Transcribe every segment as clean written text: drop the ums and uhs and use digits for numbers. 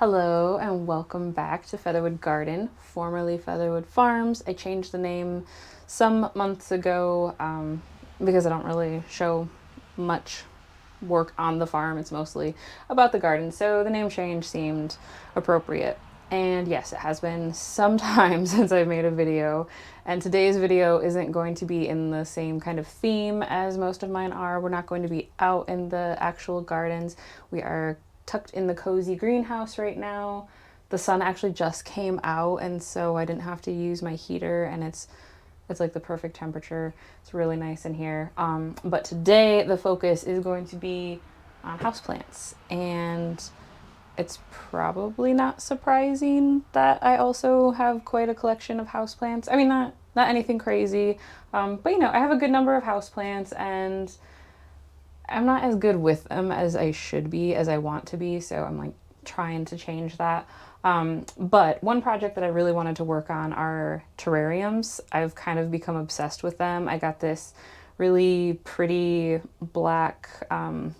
Hello and welcome back to Featherwood Garden, formerly Featherwood Farms. I changed the name some months ago because I don't really show much work on the farm. It's mostly about the garden, so the name change seemed appropriate. And yes, it has been some time since I've made a video, and today's video isn't going to be in the same kind of theme as most of mine are. We're not going to be out in the actual gardens. We are tucked in the cozy greenhouse right now. The sun actually just came out, and so I didn't have to use my heater, and it's like the perfect temperature. It's really nice in here. But today the focus is going to be on houseplants, and it's probably not surprising that I also have quite a collection of houseplants. I mean, not anything crazy, but you know, I have a good number of houseplants, and I'm not as good with them as I should be, as I want to be, so I'm like trying to change that. But one project that I really wanted to work on are terrariums. I've kind of become obsessed with them. I got this really pretty black,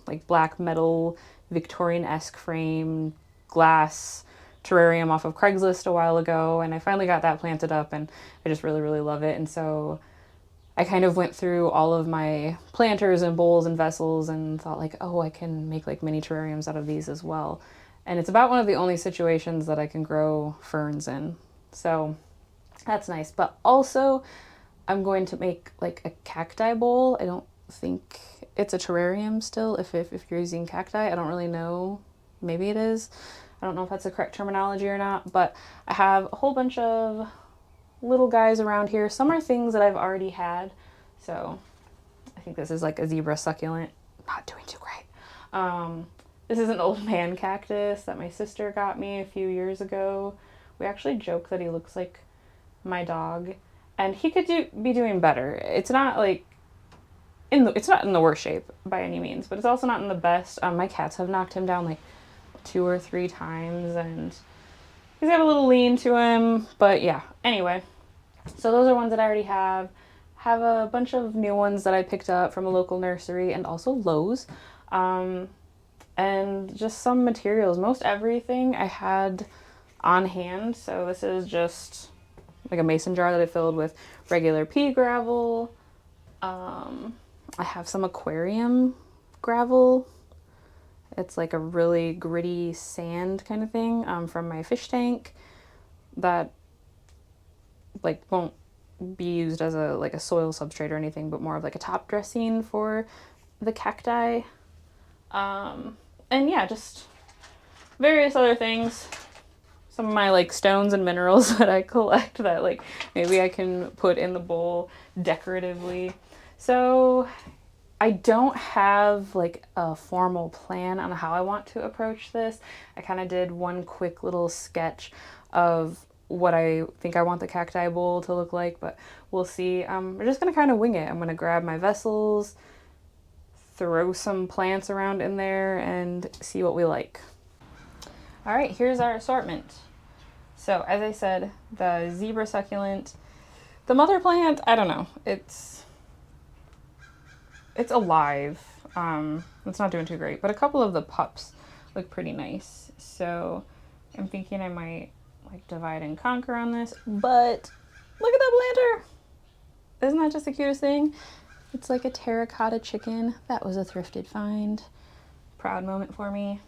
like black metal Victorian-esque frame glass terrarium off of Craigslist a while ago, and I finally got that planted up, and I just really, really love it. And so I kind of went through all of my planters and bowls and vessels and thought like, oh, I can make like mini terrariums out of these as well. And it's about one of the only situations that I can grow ferns in. So that's nice. But also I'm going to make like a cacti bowl. I don't think it's a terrarium still if you're using cacti. I don't really know. Maybe it is. I don't know if that's the correct terminology or not, but I have a whole bunch of little guys around here. Some are things that I've already had. So I think this is like a zebra succulent. Not doing too great. This is an old man cactus that my sister got me a few years ago. We actually joke that he looks like my dog, and he could be doing better. It's not like it's not in the worst shape by any means, but it's also not in the best. My cats have knocked him down like 2 or 3 times, and he's got a little lean to him. But yeah, anyway, so those are ones that I already have. Have a bunch of new ones that I picked up from a local nursery and also Lowe's. And just some materials. Most everything I had on hand. So this is just like a mason jar that I filled with regular pea gravel. I have some aquarium gravel. It's like a really gritty sand kind of thing from my fish tank that like won't be used as a soil substrate or anything, but more of like a top dressing for the cacti. And yeah, just various other things. Some of my like stones and minerals that I collect that like maybe I can put in the bowl decoratively. So I don't have like a formal plan on how I want to approach this. I kind of did one quick little sketch of what I think I want the cacti bowl to look like, but we'll see. We're just gonna kind of wing it. I'm gonna grab my vessels, throw some plants around in there, and see what we like. All right, here's our assortment. So as I said, the zebra succulent, the mother plant, I don't know, it's alive. It's not doing too great, but a couple of the pups look pretty nice. So I'm thinking I might like divide and conquer on this, but look at that planter. Isn't that just the cutest thing? It's like a terracotta chicken. That was a thrifted find. Proud moment for me.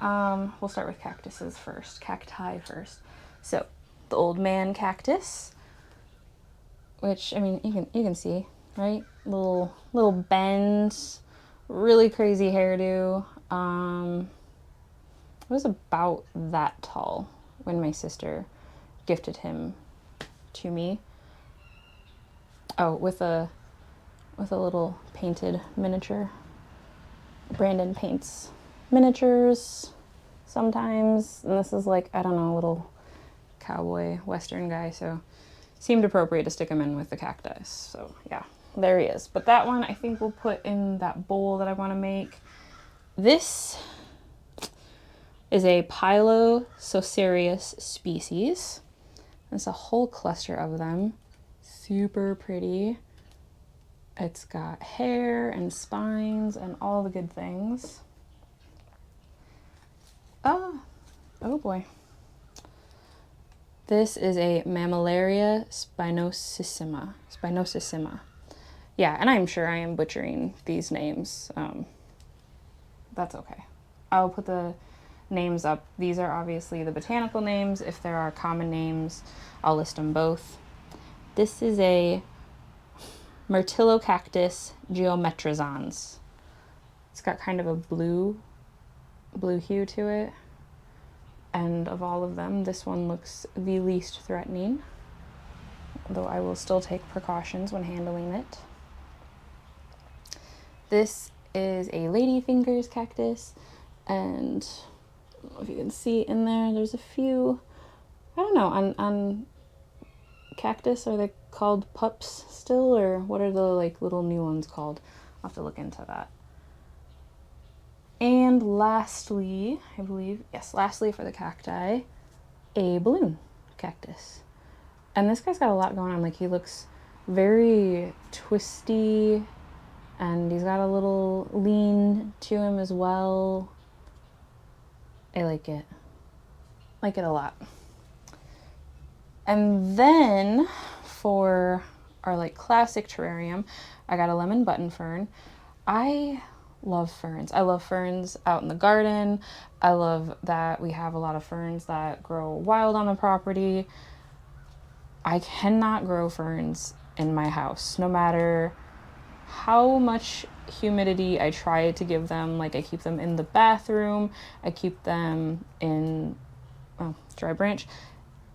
We'll start with cacti first. So the old man cactus, which I mean you can see, right? Little bends, really crazy hairdo. It was about that tall when my sister gifted him to me. Oh, with a little painted miniature. Brandon paints miniatures sometimes, and this is like, I don't know, a little cowboy western guy, so seemed appropriate to stick him in with the cactus. So yeah, there he is. But that one I think we'll put in that bowl that I want to make. This is a Pilosocereus species. There's a whole cluster of them. Super pretty. It's got hair and spines and all the good things. Oh boy. This is a Mammillaria spinosissima. Yeah, and I'm sure I am butchering these names. That's okay. I'll put the names up. These are obviously the botanical names. If there are common names, I'll list them both. This is a Myrtillocactus geometrizans. It's got kind of a blue hue to it. And of all of them, this one looks the least threatening, though I will still take precautions when handling it. This is a ladyfingers cactus, and I don't know if you can see in there, there's a few, I don't know, on cactus, are they called pups still, or what are the like little new ones called? I'll have to look into that. And lastly, I believe, yes, lastly for the cacti, a balloon cactus. And this guy's got a lot going on. Like, he looks very twisty, and he's got a little lean to him as well. I like it. Like it a lot. And then for our like classic terrarium, I got a lemon button fern. I love ferns. I love ferns out in the garden. I love that we have a lot of ferns that grow wild on the property. I cannot grow ferns in my house, no matter how much humidity I try to give them. Like, I keep them in the bathroom, I keep them in, dry branch,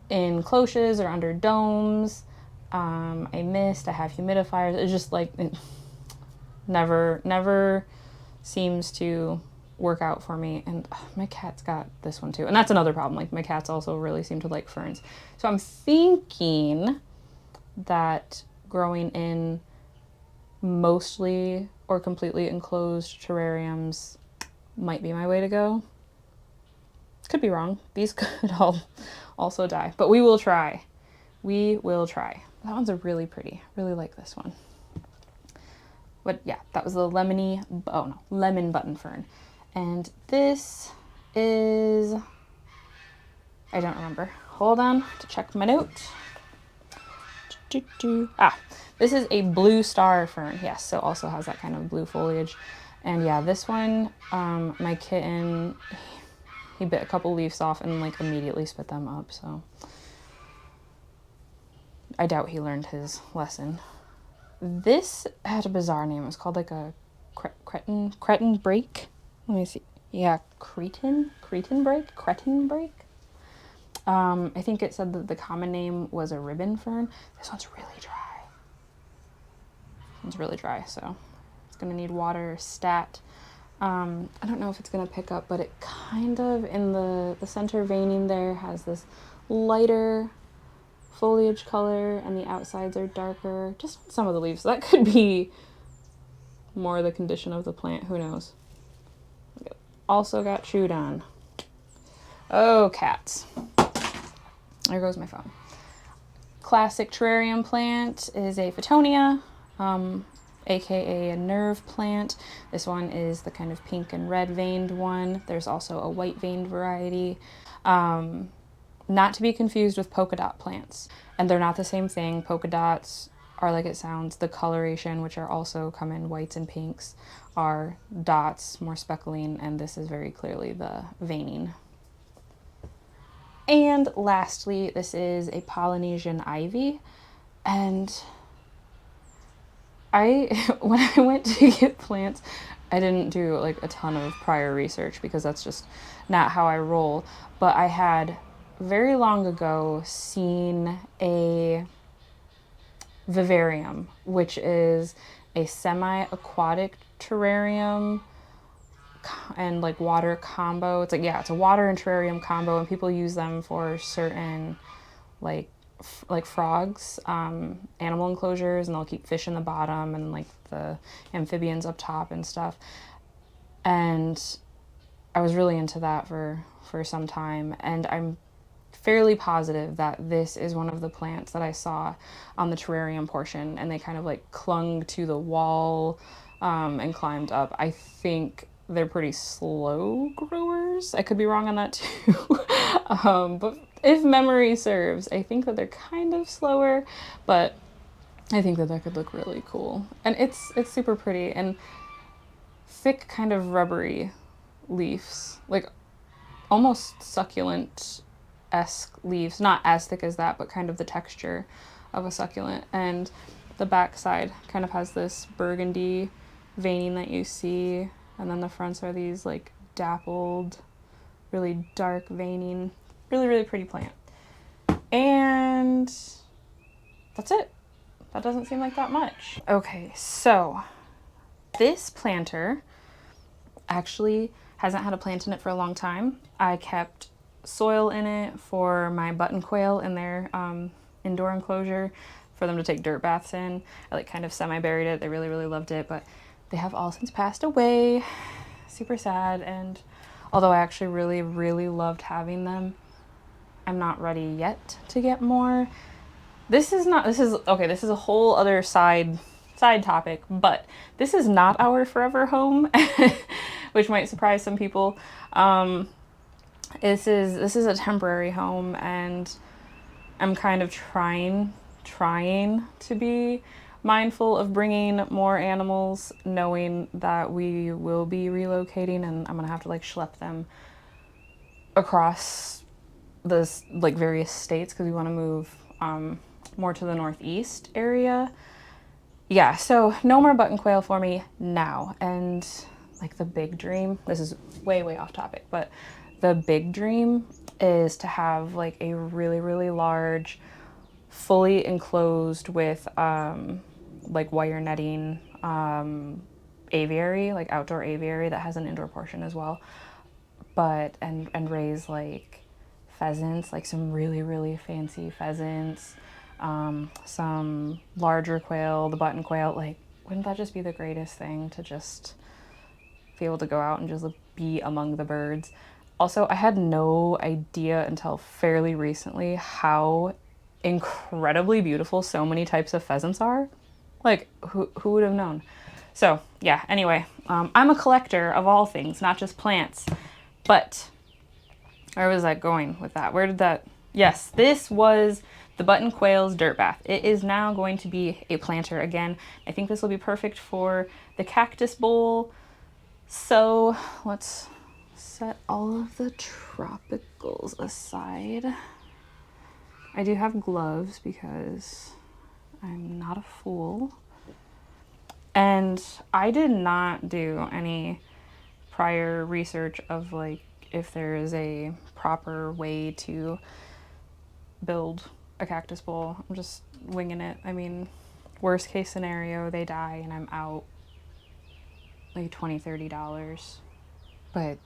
in cloches or under domes. I mist, I have humidifiers. It's just like, it never seems to work out for me. And my cat's got this one too. And that's another problem. Like, my cats also really seem to like ferns. So I'm thinking that growing in mostly or completely enclosed terrariums might be my way to go. Could be wrong. These could all also die, but we will try. We will try. That one's a really pretty. Really like this one. But yeah, that was the lemon button fern. And this is, I don't remember. Hold on to check my notes. This is a blue star fern. Yes, so also has that kind of blue foliage. And yeah, this one, my kitten, he bit a couple leaves off and like immediately spit them up. So I doubt he learned his lesson. This had a bizarre name. It was called like a cretin break. Let me see. Yeah, cretin break. I think it said that the common name was a ribbon fern. This one's really dry. So it's gonna need water stat. I don't know if it's gonna pick up, but it kind of, in the center veining there, has this lighter foliage color, and the outsides are darker, just on some of the leaves. So that could be more the condition of the plant, who knows. Also got chewed on. Oh, cats. There goes my phone. Classic terrarium plant is a Photonia, aka a nerve plant. This one is the kind of pink and red veined one. There's also a white veined variety. Not to be confused with polka dot plants. And they're not the same thing. Polka dots are, like it sounds, the coloration, which are also come in whites and pinks, are dots, more speckling, and this is very clearly the veining. And lastly, this is a Polynesian ivy. And when I went to get plants, I didn't do like a ton of prior research because that's just not how I roll. But I had very long ago seen a vivarium, which is a semi-aquatic terrarium and like water combo. It's like, yeah, it's a water and terrarium combo, and people use them for certain like frogs, animal enclosures, and they'll keep fish in the bottom and like the amphibians up top and stuff. And I was really into that for some time, and I'm fairly positive that this is one of the plants that I saw on the terrarium portion, and they kind of like clung to the wall and climbed up. I think they're pretty slow growers. summers. I could be wrong on that too. But if memory serves, I think that they're kind of slower, but I think that that could look really cool. And it's super pretty and thick, kind of rubbery leaves, like almost succulent-esque leaves. Not as thick as that, but kind of the texture of a succulent. And the back side kind of has this burgundy veining that you see, and then the fronts are these like dappled, really dark veining. Really, really pretty plant. And that's it. That doesn't seem like that much. Okay, so this planter actually hasn't had a plant in it for a long time. I kept soil in it for my button quail in their indoor enclosure for them to take dirt baths in. I like kind of semi-buried it. They really, really loved it, but they have all since passed away. Super sad. And although I actually really, really loved having them, I'm not ready yet to get more. This is a whole other side topic, but this is not our forever home, which might surprise some people. This is a temporary home, and I'm kind of trying to be mindful of bringing more animals, knowing that we will be relocating and I'm gonna have to like schlep them across this like various states because we want to move more to the northeast area. Yeah, so no more button quail for me now. And like the big dream, this is way, way off topic, but the big dream is to have like a really, really large, fully enclosed with like wire netting aviary, like outdoor aviary that has an indoor portion as well. But and raise like pheasants, like some really, really fancy pheasants, some larger quail, the button quail. Like, wouldn't that just be the greatest thing to just be able to go out and just be among the birds? Also, I had no idea until fairly recently how incredibly beautiful so many types of pheasants are. Like, who would have known? So yeah, anyway, I'm a collector of all things, not just plants. But where was I going with that? Where did that? Yes, this was the button quail's dirt bath. It is now going to be a planter again. I think this will be perfect for the cactus bowl. So let's set all of the tropicals aside. I do have gloves because I'm not a fool. And I did not do any prior research of like if there is a proper way to build a cactus bowl. I'm just winging it. I mean, worst case scenario, they die and I'm out like $20-$30. But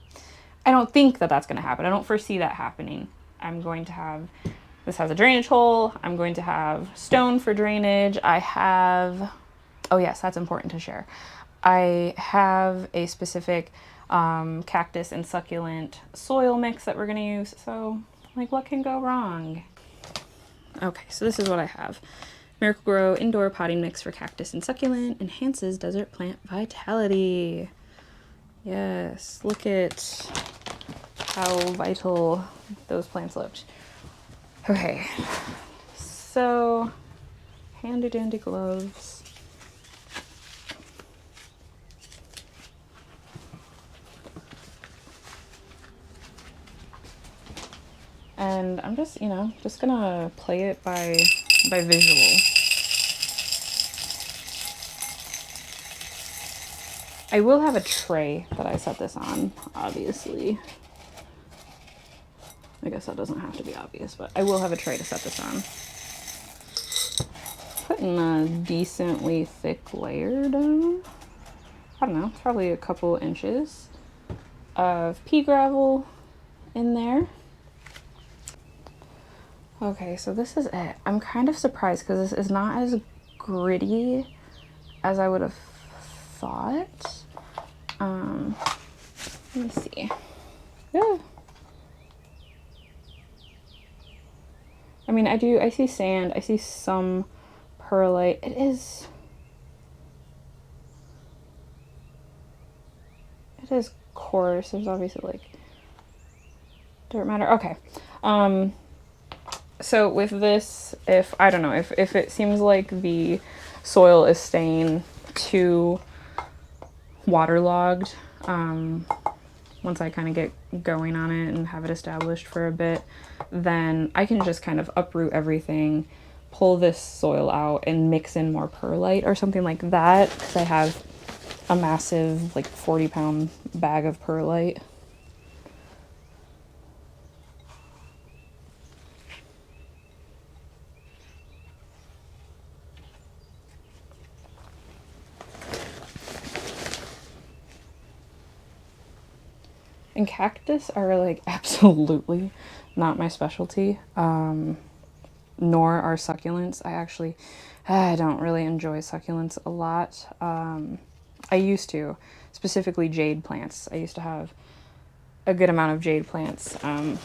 I don't think that that's going to happen. I don't foresee that happening. I'm going to have, this has a drainage hole. I'm going to have stone for drainage. I have, oh yes, that's important to share. I have a specific cactus and succulent soil mix that we're going to use. So like, what can go wrong? Okay, so this is what I have. Miracle-Gro indoor potting mix for cactus and succulent enhances desert plant vitality. Yes, look at how vital those plants looked. Okay, so handy dandy gloves. And I'm just, just gonna play it by visual. I will have a tray that I set this on, obviously. I guess that doesn't have to be obvious, but I will have a tray to set this on. Putting a decently thick layer down. I don't know, probably a couple inches of pea gravel in there. Okay, so this is it. I'm kind of surprised because this is not as gritty as I would have thought. Let me see. Yeah. I mean, I see sand, I see some perlite. It is coarse. There's obviously like Dirt matter. Okay. So with this, if I don't know, if it seems like the soil is staying too waterlogged, once I kind of get going on it and have it established for a bit, then I can just kind of uproot everything, pull this soil out, and mix in more perlite or something like that, because I have a massive, like 40-pound bag of perlite. And cactus are like absolutely not my specialty, nor are succulents. I don't really enjoy succulents a lot. I used to, specifically jade plants. I used to have a good amount of jade plants that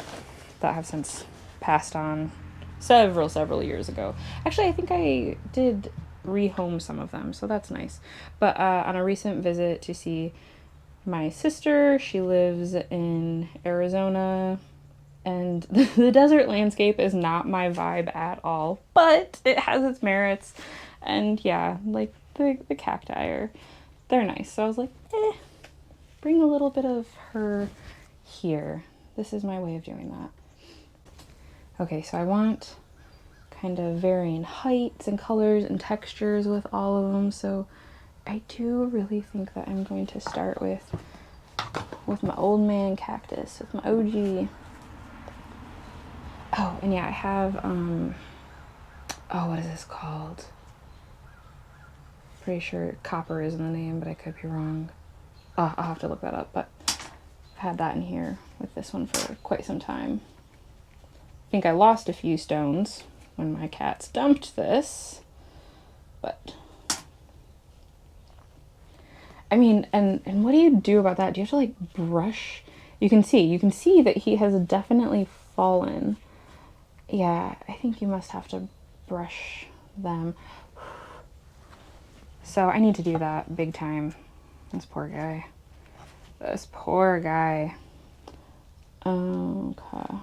have since passed on several years ago. Actually, I think I did rehome some of them, so that's nice. But on a recent visit to see my sister, she lives in Arizona, and the desert landscape is not my vibe at all, but it has its merits. And yeah, like the cacti they're nice. So I was like, bring a little bit of her here. This is my way of doing that. Okay, so I want kind of varying heights and colors and textures with all of them. So I do really think that I'm going to start with my old man cactus, with my OG. Oh, and yeah, I have, oh, what is this called? Pretty sure copper is in the name, but I could be wrong. Oh, I'll have to look that up, but I've had that in here with this one for quite some time. I think I lost a few stones when my cats dumped this, but I mean, and what do you do about that? Do you have to like brush? You can see that he has definitely fallen. Yeah, I think you must have to brush them. So I need to do that big time. This poor guy. This poor guy. Okay.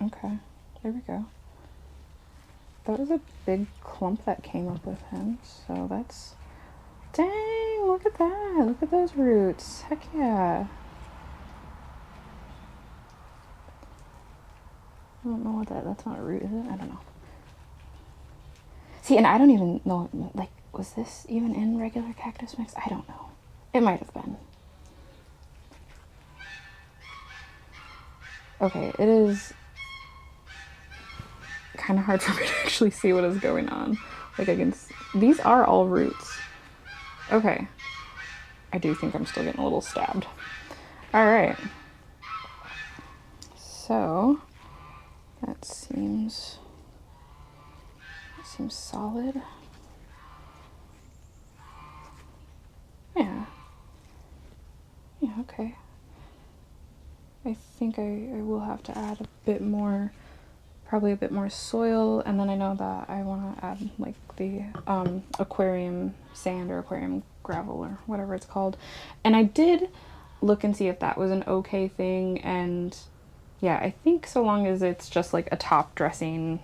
Okay, there we go. That was a big clump that came up with him, so that's, dang, look at that. Look at those roots. Heck yeah. I don't know what that's not a root, is it? I don't know. See, and I don't even know, like, was this even in regular cactus mix? I don't know. It might have been. Okay, it is kind of hard for me to actually see what is going on. Like I can see, these are all roots. Okay. I do think I'm still getting a little stabbed. All right. So that seems solid. Yeah. Yeah, okay. I think I will have to add a bit more, probably a bit more soil, and then I know that I want to add like the aquarium sand or aquarium gravel or whatever it's called. And I did look and see if that was an okay thing, and yeah, I think so long as it's just like a top dressing,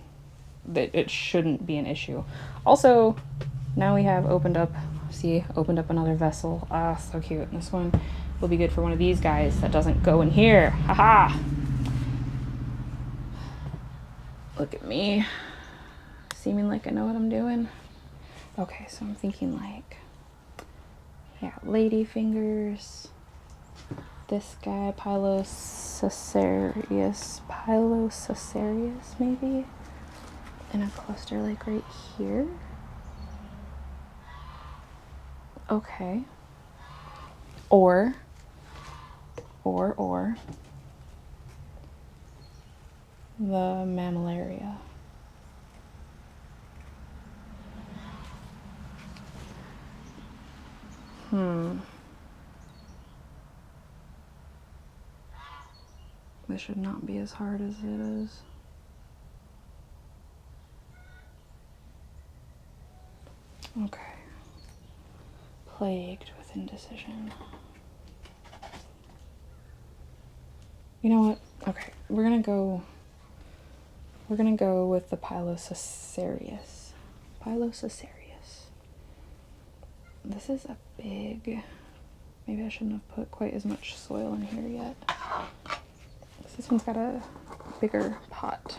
that it shouldn't be an issue. Also, now we have opened up another vessel. Ah, so cute. And this one will be good for one of these guys that doesn't go in here. Haha! Look at me, seeming like I know what I'm doing. Okay, so I'm thinking like, yeah, lady fingers. This guy, Pilosacerius maybe? In a cluster like right here. Okay. Or the mammillaria. This should not be as hard as it is. Okay. Plagued with indecision. You know what? Okay, we're gonna go with the Pilosacarius. Pilosacarius. This is a big, maybe I shouldn't have put quite as much soil in here yet. This one's got a bigger pot.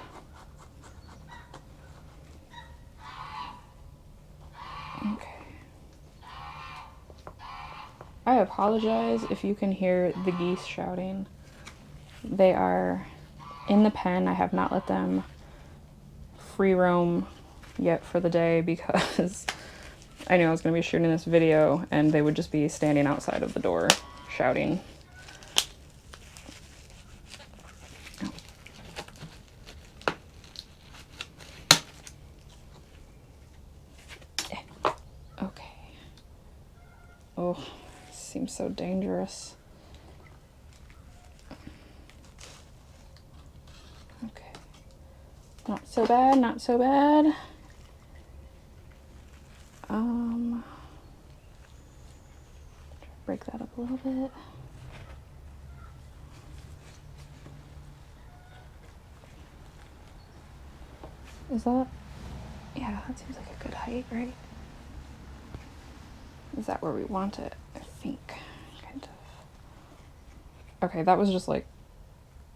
Okay. I apologize if you can hear the geese shouting. They are in the pen. I have not let them free roam yet for the day because I knew I was going to be shooting this video and they would just be standing outside of the door shouting. Okay. Oh, seems so dangerous. Okay. Not so bad, not so bad. Break that up a little bit. Is that, yeah, that seems like a good height, right? Is that where we want it? I think, kind of. Okay, that was just like,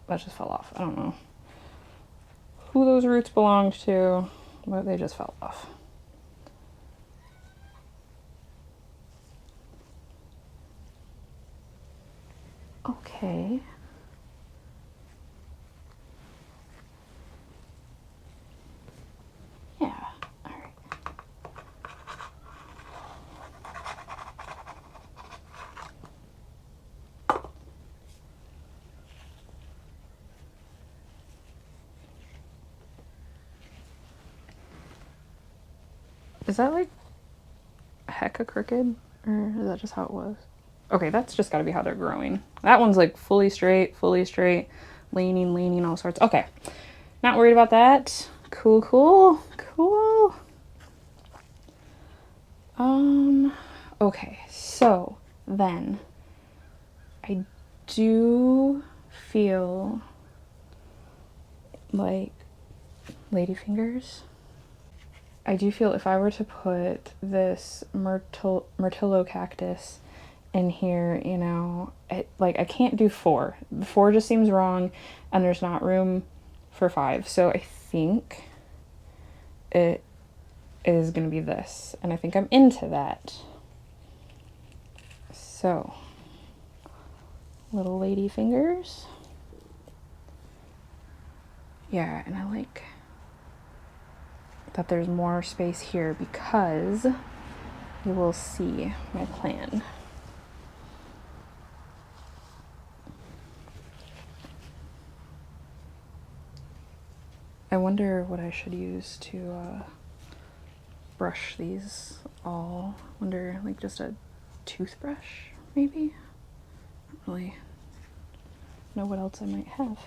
that just fell off. I don't know who those roots belonged to, but they just fell off. Okay. Yeah, all right. Is that like hecka crooked, or is that just how it was? Okay, that's just got to be how they're growing. That one's like fully straight, leaning, all sorts. Okay, not worried about that. Cool, cool, cool. Okay, so then I do feel like ladyfingers. I do feel if I were to put this Myrtillo cactus in here, you know, I can't do 4. 4 just seems wrong, and there's not room for 5. So I think it is going to be this, and I think I'm into that. So, little lady fingers. Yeah, and I like that there's more space here because you will see my plan. I wonder what I should use to brush these all. Wonder, like, just a toothbrush, maybe? I don't really know what else I might have.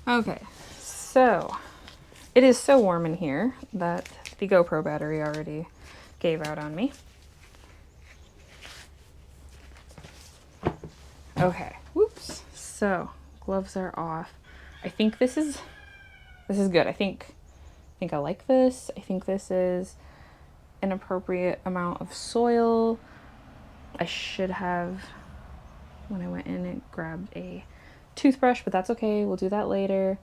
Okay, so it is so warm in here that the GoPro battery already gave out on me. Okay, whoops. So gloves are off. I think this is good. I think I like this. I think this is an appropriate amount of soil. I should have, when I went in and grabbed a toothbrush, but that's okay. We'll do that later.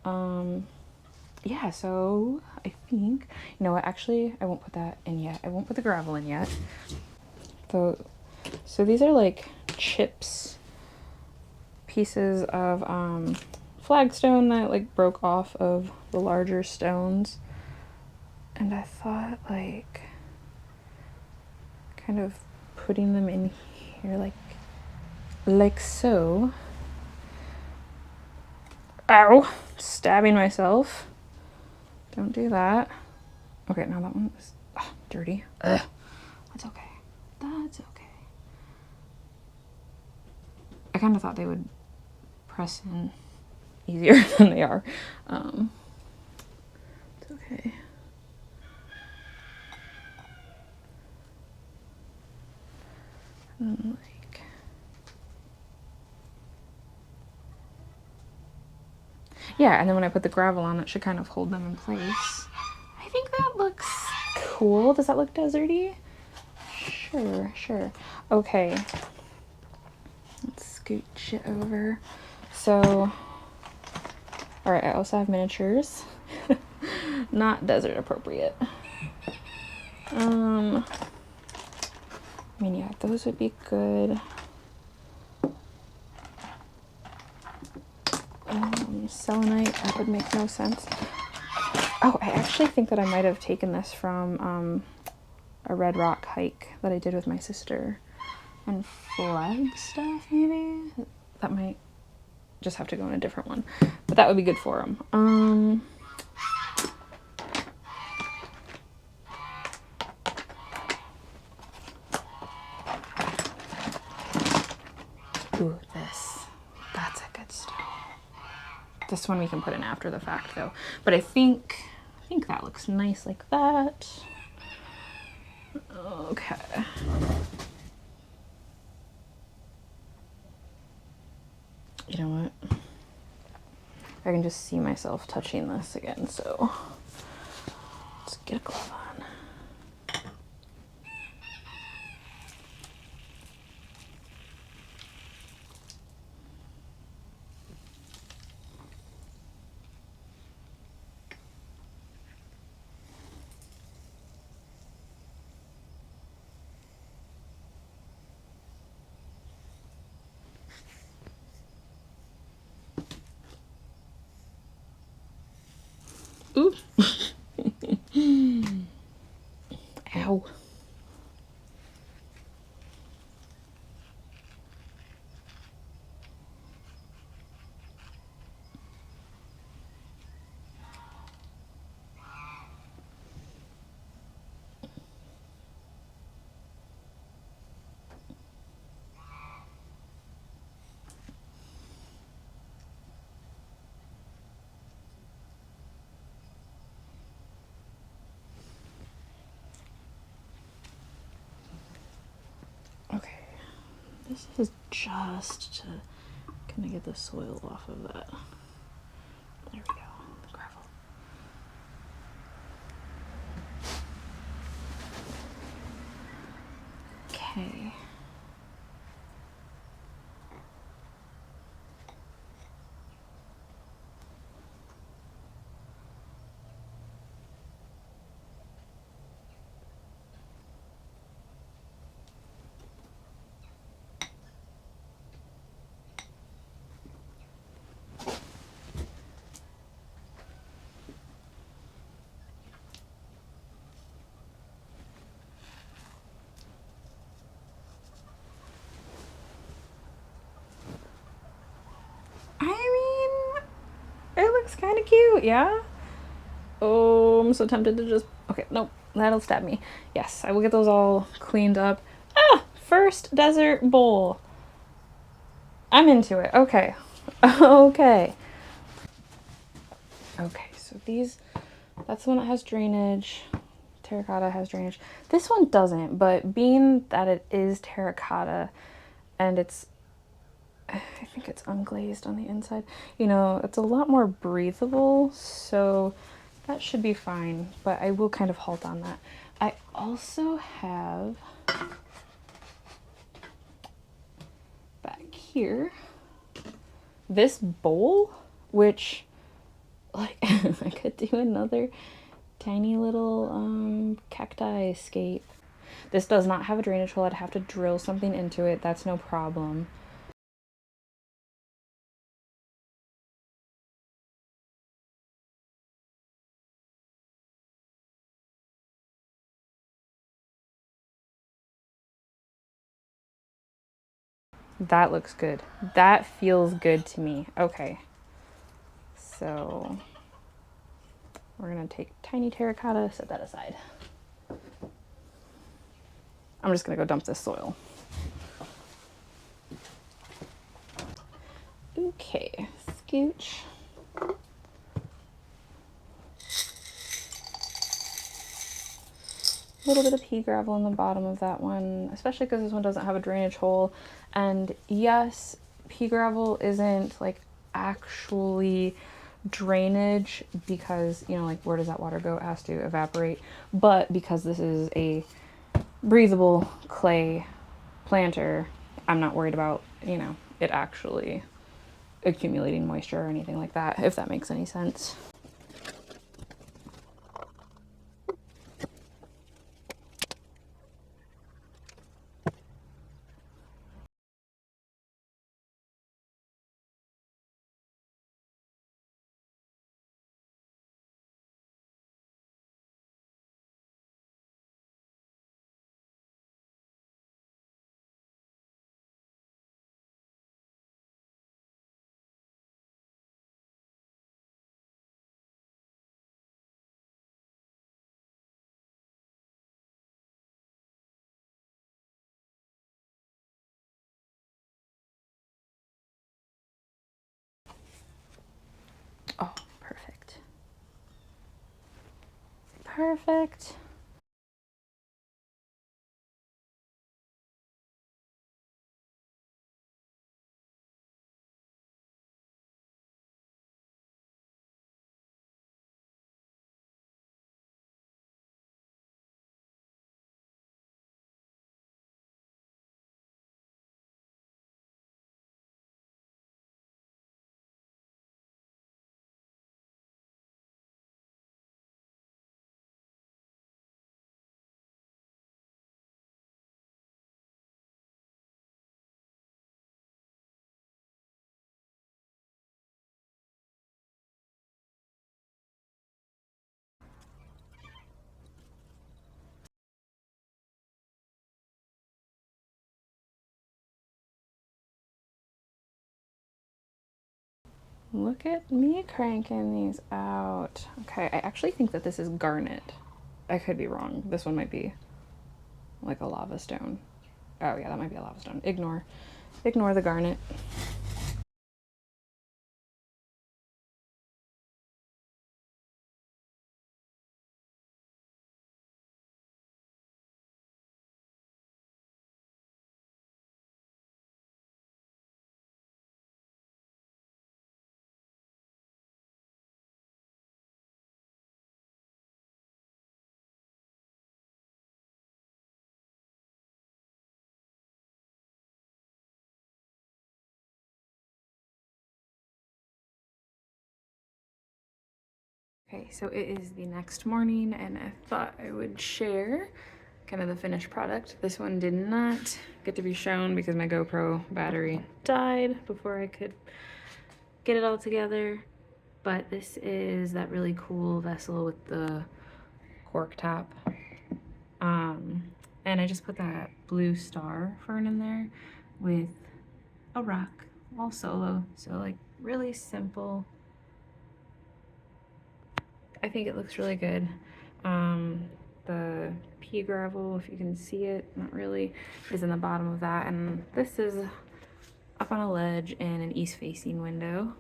Yeah, so I think, you know what, actually, I won't put that in yet. I won't put the gravel in yet. So these are like chips, pieces of flagstone that like broke off of the larger stones. And I thought like kind of putting them in here like so. Ow! Stabbing myself. Don't do that. Okay, now that one is dirty. Ugh. That's okay. That's okay. I kind of thought they would press in easier than they are. It's okay. Yeah, and then when I put the gravel on, it should kind of hold them in place. I think that looks cool. Does that look deserty? Sure, sure. Okay. Let's scooch it over. So, all right, I also have miniatures. Not desert appropriate. I mean, yeah, those would be good. Selenite, that would make no sense. Oh, I actually think that I might have taken this from a Red Rock hike that I did with my sister. And Flagstaff, maybe? That might just have to go in a different one. But that would be good for them. Ooh, this. That's a good stone. This one we can put in after the fact, though. But I think that looks nice like that. Okay. You know what? I can just see myself touching this again, so let's get a glove on. Ooh. Ow. Okay. This is just to kind of get the soil off of that. There we go, the gravel. Okay. It looks kind of cute, yeah? Oh, I'm so tempted to just... Okay, nope, that'll stab me. Yes, I will get those all cleaned up. Ah, first desert bowl. I'm into it. Okay. Okay. Okay, so these... That's the one that has drainage. Terracotta has drainage. This one doesn't, but being that it is terracotta and it's... I think it's unglazed on the inside. You know, it's a lot more breathable, so that should be fine, but I will kind of halt on that. I also have back here this bowl, which, like, I could do another tiny little cacti scape. This does not have a drainage hole. I'd have to drill something into it. That's no problem. That looks good. That feels good to me. Okay. So we're gonna take tiny terracotta, set that aside. I'm just gonna go dump this soil. Okay, scooch. A little bit of pea gravel in the bottom of that one, especially because this one doesn't have a drainage hole. And yes, pea gravel isn't like actually drainage because, you know, like where does that water go? It has to evaporate. But because this is a breathable clay planter, I'm not worried about, you know, it actually accumulating moisture or anything like that, if that makes any sense. Oh, perfect. Perfect. Look at me cranking these out. Okay, I actually think that this is garnet. I could be wrong. This one might be like a lava stone. Oh yeah, that might be a lava stone. Ignore the garnet. Okay, so it is the next morning and I thought I would share kind of the finished product. This one did not get to be shown because my GoPro battery died before I could get it all together. But this is that really cool vessel with the cork top. And I just put that blue star fern in there with a rock, all solo. So like really simple. I think it looks really good. The pea gravel, if you can see it, not really, is in the bottom of that. And this is up on a ledge in an east-facing window.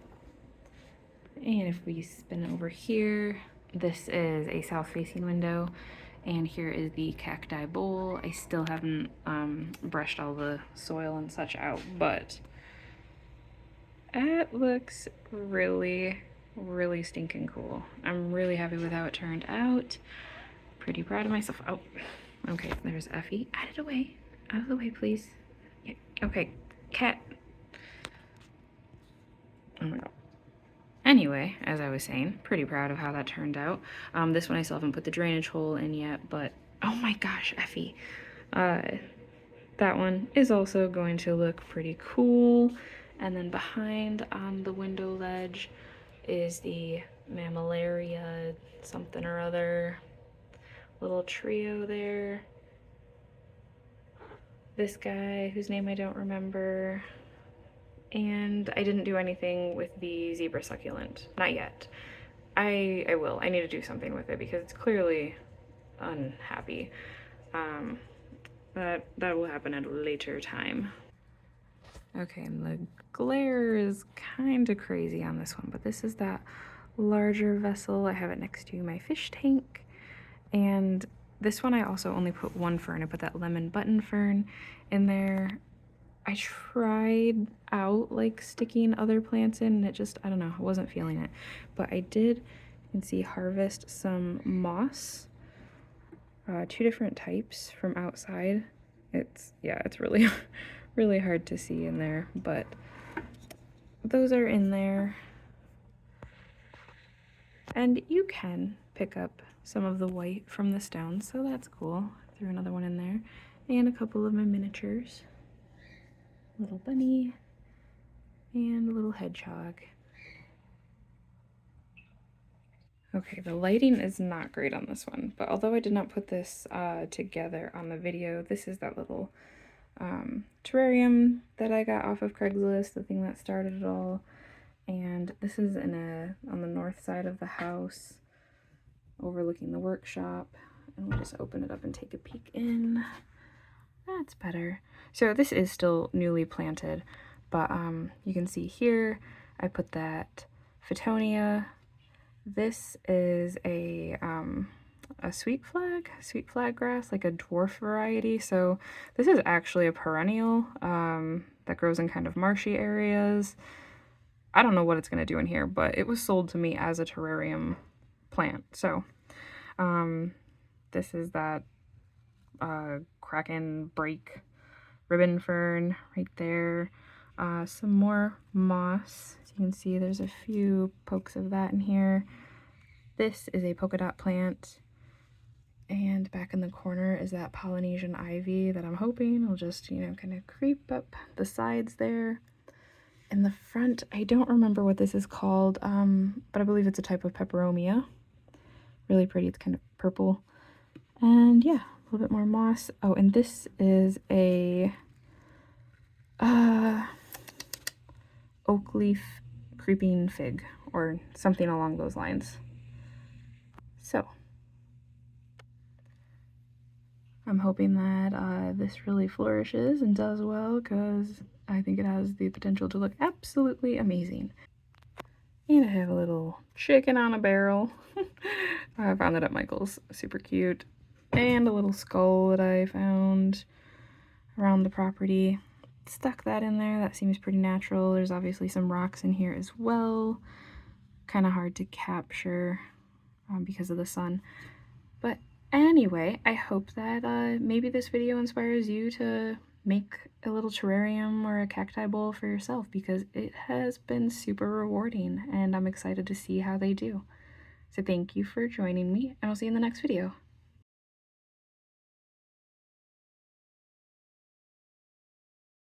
And if we spin over here, this is a south-facing window. And here is the cacti bowl. I still haven't brushed all the soil and such out, but it looks really, really stinking cool. I'm really happy with how it turned out. Pretty proud of myself. Oh, okay, there's Effie. Out of the way. Out of the way, please. Yeah, okay, cat. Oh my god. Anyway, as I was saying, pretty proud of how that turned out. This one I still haven't put the drainage hole in yet, but oh my gosh, Effie. That one is also going to look pretty cool. And then behind on the window ledge is the mammillaria something or other. Little trio there. This guy whose name I don't remember. And I didn't do anything with the zebra succulent. Not yet. I will. I need to do something with it because it's clearly unhappy. That will happen at a later time. Okay, and the glare is kind of crazy on this one, but this is that larger vessel. I have it next to my fish tank. And this one I also only put one fern. I put that lemon button fern in there. I tried out like sticking other plants in and it just, I don't know, I wasn't feeling it. But I did, you can see, harvest some moss, 2 different types from outside. It's, yeah, it's really, really hard to see in there, but those are in there. And you can pick up some of the white from the stones, so that's cool. Threw another one in there. And a couple of my miniatures. Little bunny and a little hedgehog. Okay, the lighting is not great on this one, but although I did not put this together on the video, this is that little terrarium that I got off of Craigslist, the thing that started it all. And this is on the north side of the house, overlooking the workshop. And we'll just open it up and take a peek in. That's better. So this is still newly planted, but you can see here I put that Phytonia. This is a sweet flag grass, like a dwarf variety. So this is actually a perennial that grows in kind of marshy areas. I don't know what it's going to do in here, but it was sold to me as a terrarium plant. So this is that Kraken break ribbon fern right there. Some more moss. As you can see, there's a few pokes of that in here. This is a polka dot plant. And back in the corner is that Polynesian ivy that I'm hoping will just, you know, kind of creep up the sides there. In the front, I don't remember what this is called, but I believe it's a type of peperomia. Really pretty. It's kind of purple. And yeah, a little bit more moss. Oh, and this is a oak leaf creeping fig or something along those lines. So I'm hoping that this really flourishes and does well, because I think it has the potential to look absolutely amazing. And I have a little chicken on a barrel. I found that at Michael's. Super cute. And a little skull that I found around the property. Stuck that in there. That seems pretty natural. There's obviously some rocks in here as well. Kind of hard to capture because of the sun. But anyway, I hope that maybe this video inspires you to make a little terrarium or a cacti bowl for yourself, because it has been super rewarding and I'm excited to see how they do. So thank you for joining me, and I'll see you in the next video.